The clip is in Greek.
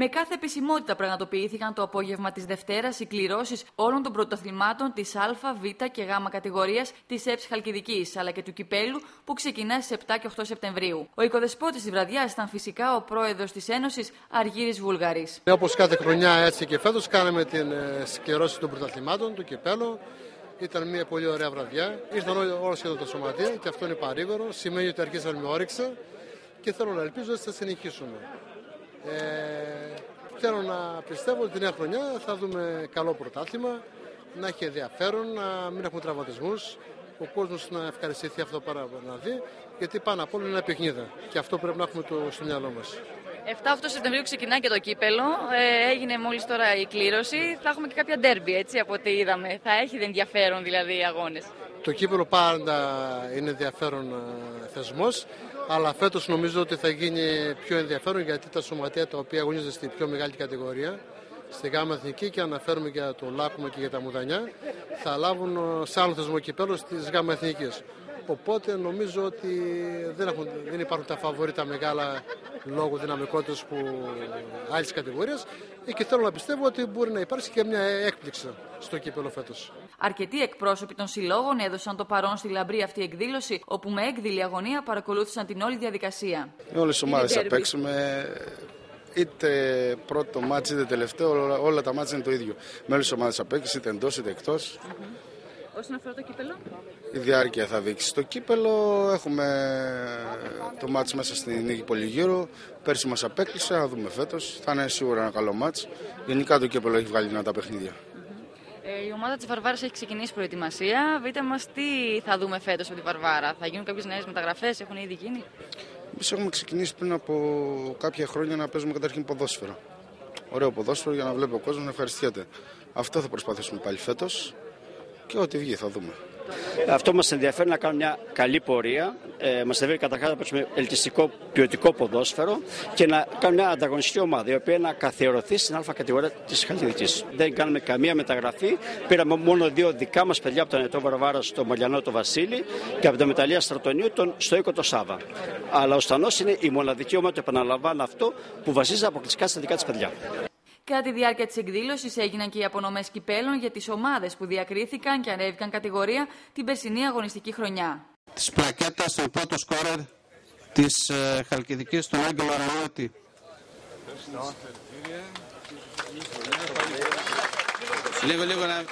Με κάθε επισημότητα πραγματοποιήθηκαν το απόγευμα της Δευτέρας οι κληρώσεις όλων των πρωταθλημάτων της Α, Β και Γ κατηγορίας της ΕΠΣ Χαλκιδικής, αλλά και του κυπέλου που ξεκινά στις 7 και 8 Σεπτεμβρίου. Ο οικοδεσπότης της βραδιάς ήταν φυσικά ο πρόεδρος της Ένωσης, Αργύρης Βούλγαρης. Όπως κάθε χρονιά, έτσι και φέτος, κάναμε την σκληρώση των πρωταθλημάτων, του κυπέλου. Ήταν μια πολύ ωραία βραδιά. Ήρθαν όλα σχεδόν τα σωματεία και αυτό είναι παρήγορο. Σημαίνει ότι αρχίσαμε με όρεξη και θέλω να ελπίζω ότι θα συνεχίσουμε. Θέλω να πιστεύω ότι τη νέα χρονιά θα δούμε καλό πρωτάθλημα, να έχει ενδιαφέρον, να μην έχουμε τραυματισμούς, ο κόσμος να ευχαριστηθεί αυτό να δει, γιατί πάνω απ' όλα είναι ένα παιχνίδι και αυτό πρέπει να έχουμε στο μυαλό μας. 7-8 Σεπτεμβρίου ξεκινά και το κύπελο. Έγινε μόλις τώρα η κλήρωση. Θα έχουμε και κάποια ντέρμπι, έτσι, από ό,τι είδαμε. Θα έχει ενδιαφέρον δηλαδή οι αγώνες. Το κύπελο πάντα είναι ενδιαφέρον θεσμός, αλλά φέτος νομίζω ότι θα γίνει πιο ενδιαφέρον γιατί τα σωματεία τα οποία αγωνίζονται στη πιο μεγάλη κατηγορία, στη Γ' Εθνική, και αναφέρουμε για το Λάκκωμα και για τα Μουδανιά, θα λάβουν σε άλλο θεσμό κυπέλο στις Γ' Εθνικής. Οπότε νομίζω ότι δεν υπάρχουν τα φαβορί τα μεγάλα λόγω δυναμικότητας που άλλες κατηγορίες και θέλω να πιστεύω ότι μπορεί να υπάρξει και μια έκπληξη στο κύπελο φέτος. Αρκετοί εκπρόσωποι των συλλόγων έδωσαν το παρόν στη λαμπρή αυτή εκδήλωση, όπου με έκδηλη αγωνία παρακολούθησαν την όλη διαδικασία. Με όλες τις ομάδες θα παίξουμε, είτε πρώτο μάτς είτε τελευταίο, όλα τα μάτς είναι το ίδιο. Με όλες τις ομάδες θα παίξουμε, είτε εντός είτε εκτός. Όσον αφορά το κύπελο, η διάρκεια θα δείξει. Στο κύπελο έχουμε το μάτς μέσα στην Νίκη Πολυγύρου. Πέρσι μας απέκλεισε, θα δούμε φέτος. Θα είναι σίγουρα ένα καλό μάτς. Γενικά το κύπελο έχει βγάλει δυνατά παιχνίδια. Η ομάδα της Βαρβάρας έχει ξεκινήσει προετοιμασία. Πείτε μας τι θα δούμε φέτος από τη Βαρβάρα. Θα γίνουν κάποιες νέες μεταγραφές, έχουν ήδη γίνει? Εμείς έχουμε ξεκινήσει πριν από κάποια χρόνια να παίζουμε καταρχήν ποδόσφαιρο. Ωραίο ποδόσφαιρο για να βλέπει ο κόσμος να ευχαριστιέται. Αυτό θα προσπαθήσουμε πάλι φέτος. Και ό,τι βγει θα δούμε. Αυτό μας ενδιαφέρει να κάνουμε μια καλή πορεία. Μας ενδιαφέρει καταρχάς να παίξουμε ελκυστικό ποιοτικό ποδόσφαιρο και να κάνουμε μια ανταγωνιστική ομάδα η οποία να καθιερωθεί στην Α κατηγορία της Χαλκιδικής. Δεν κάνουμε καμία μεταγραφή. Πήραμε μόνο 2 δικά μας παιδιά από τον Ετώ Βαρβάρα, στο Μολιανό το Βασίλη, και από το Μεταλλεία Στρατονίου τον Στοίκο το Σάβα. Αλλά ο Στανός είναι η μοναδική ομάδα, το επαναλαμβάνω αυτό, που βασίζεται αποκλειστικά στα δικά της παιδιά. Κατά τη διάρκεια της εκδήλωσης έγιναν και οι απονομές κυπέλων για τις ομάδες που διακρίθηκαν και ανέβηκαν κατηγορία την περσινή αγωνιστική χρονιά. Της πλακέτας στον πρώτο σκόρερ της Χαλκιδικής, τον Άγγελο Αρανότη. Λίγο να